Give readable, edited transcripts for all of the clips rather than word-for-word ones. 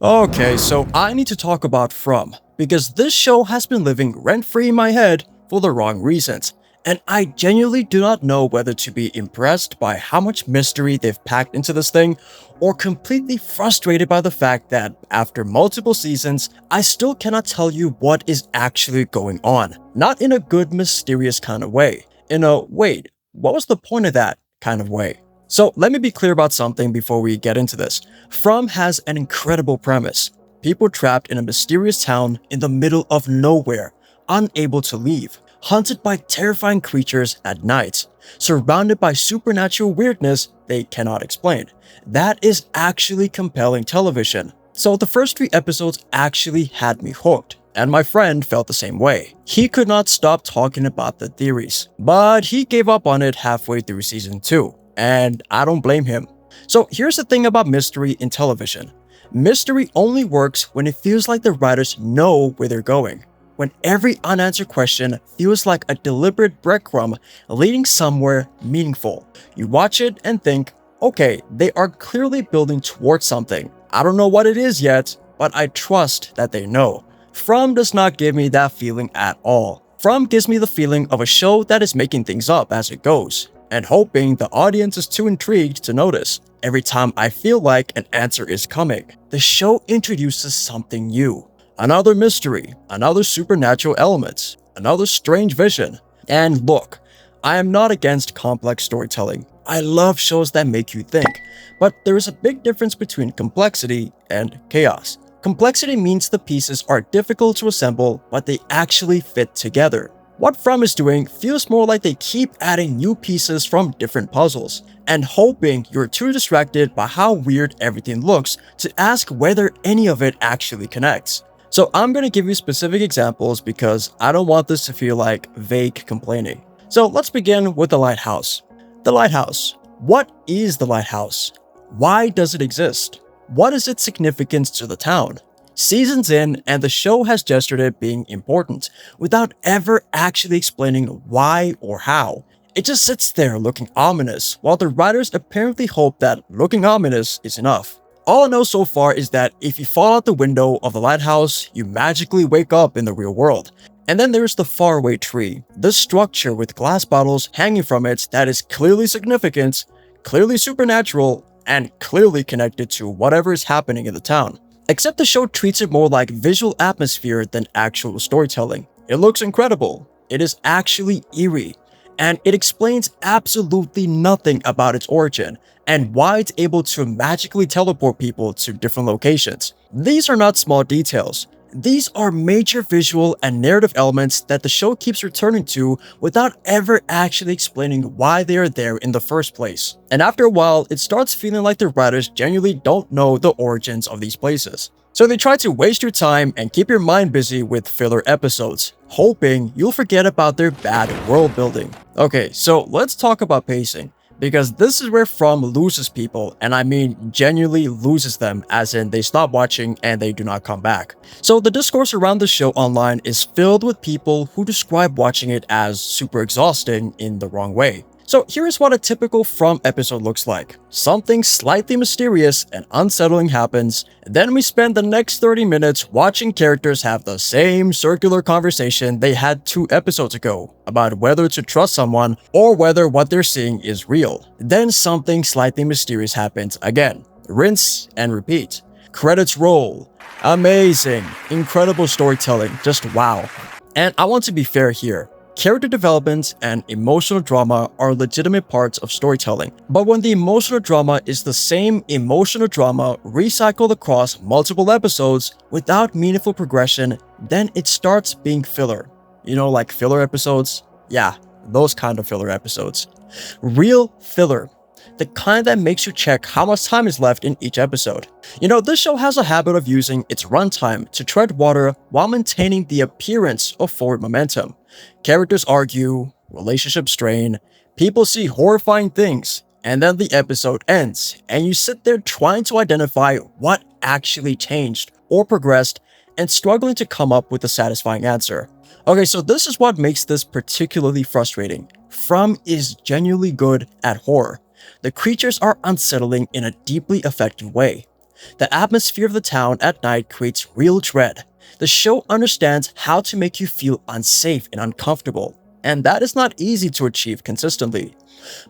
Okay, so I need to talk about From, because this show has been living rent-free in my head for the wrong reasons, and I genuinely do not know whether to be impressed by how much mystery they've packed into this thing, or completely frustrated by the fact that after multiple seasons, I still cannot tell you what is actually going on. Not in a good, mysterious kind of way. In a, wait, what was the point of that kind of way. So let me be clear about something before we get into this. From has an incredible premise. People trapped in a mysterious town in the middle of nowhere, unable to leave, hunted by terrifying creatures at night, surrounded by supernatural weirdness they cannot explain. That is actually compelling television. So the first 3 episodes actually had me hooked. And my friend felt the same way. He could not stop talking about the theories, but he gave up on it halfway through season 2. And I don't blame him. So here's the thing about mystery in television. Mystery only works when it feels like the writers know where they're going. When every unanswered question feels like a deliberate breadcrumb leading somewhere meaningful. You watch it and think, okay, they are clearly building towards something. I don't know what it is yet, but I trust that they know. From does not give me that feeling at all. From gives me the feeling of a show that is making things up as it goes, and hoping the audience is too intrigued to notice. Every time I feel like an answer is coming, the show introduces something new. Another mystery, another supernatural element, another strange vision. And look, I am not against complex storytelling. I love shows that make you think, but there is a big difference between complexity and chaos. Complexity means the pieces are difficult to assemble, but they actually fit together. What From is doing feels more like they keep adding new pieces from different puzzles, and hoping you're too distracted by how weird everything looks to ask whether any of it actually connects. So I'm gonna give you specific examples because I don't want this to feel like vague complaining. So let's begin with the lighthouse. The lighthouse. What is the lighthouse? Why does it exist? What is its significance to the town? Seasons in, and the show has gestured it being important, without ever actually explaining why or how. It just sits there looking ominous, while the writers apparently hope that looking ominous is enough. All I know so far is that if you fall out the window of the lighthouse, you magically wake up in the real world. And then there's the Faraway tree, this structure with glass bottles hanging from it that is clearly significant, clearly supernatural, and clearly connected to whatever is happening in the town. Except the show treats it more like visual atmosphere than actual storytelling. It looks incredible. It is actually eerie. And it explains absolutely nothing about its origin and why it's able to magically teleport people to different locations. These are not small details. These are major visual and narrative elements that the show keeps returning to without ever actually explaining why they are there in the first place. And after a while, it starts feeling like the writers genuinely don't know the origins of these places. So they try to waste your time and keep your mind busy with filler episodes, hoping you'll forget about their bad world building. Okay, so let's talk about pacing. Because this is where From loses people, and I mean genuinely loses them, as in they stop watching and they do not come back. So the discourse around the show online is filled with people who describe watching it as super exhausting in the wrong way. So here's what a typical From episode looks like. Something slightly mysterious and unsettling happens, then we spend the next 30 minutes watching characters have the same circular conversation they had 2 episodes ago about whether to trust someone or whether what they're seeing is real. Then something slightly mysterious happens again. Rinse and repeat. Credits roll. Amazing. Incredible storytelling. Just wow. And I want to be fair here. Character development and emotional drama are legitimate parts of storytelling, but when the emotional drama is the same emotional drama recycled across multiple episodes without meaningful progression, then it starts being filler. You know, like filler episodes? Yeah, those kind of filler episodes. Real filler. The kind that makes you check how much time is left in each episode. You know, this show has a habit of using its runtime to tread water while maintaining the appearance of forward momentum. Characters argue, relationships strain, people see horrifying things, and then the episode ends, and you sit there trying to identify what actually changed or progressed and struggling to come up with a satisfying answer. Okay, so this is what makes this particularly frustrating. From is genuinely good at horror. The creatures are unsettling in a deeply effective way. The atmosphere of the town at night creates real dread. The show understands how to make you feel unsafe and uncomfortable, and that is not easy to achieve consistently.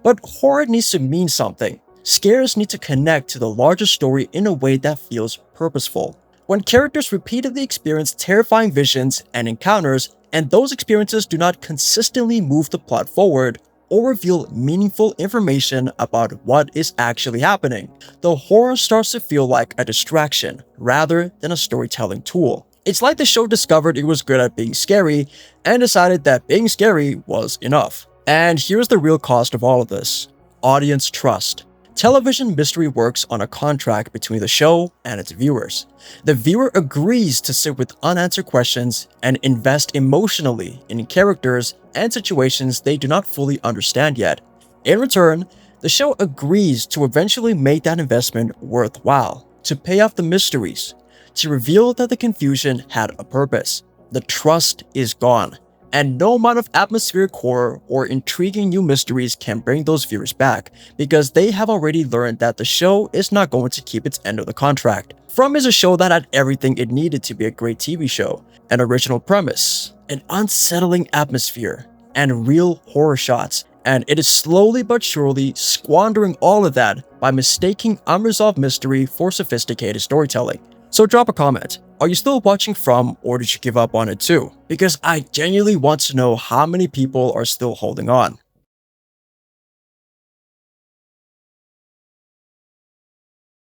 But horror needs to mean something. Scares need to connect to the larger story in a way that feels purposeful. When characters repeatedly experience terrifying visions and encounters, and those experiences do not consistently move the plot forward or reveal meaningful information about what is actually happening, the horror starts to feel like a distraction rather than a storytelling tool. It's like the show discovered it was good at being scary and decided that being scary was enough. And here's the real cost of all of this: audience trust. Television mystery works on a contract between the show and its viewers. The viewer agrees to sit with unanswered questions and invest emotionally in characters and situations they do not fully understand yet. In return, the show agrees to eventually make that investment worthwhile, to pay off the mysteries, to reveal that the confusion had a purpose. The trust is gone, and no amount of atmospheric horror or intriguing new mysteries can bring those viewers back, because they have already learned that the show is not going to keep its end of the contract. From is a show that had everything it needed to be a great TV show: an original premise, an unsettling atmosphere, and real horror shots. And it is slowly but surely squandering all of that by mistaking unresolved mystery for sophisticated storytelling. So drop a comment. Are you still watching From, or did you give up on it too? Because I genuinely want to know how many people are still holding on.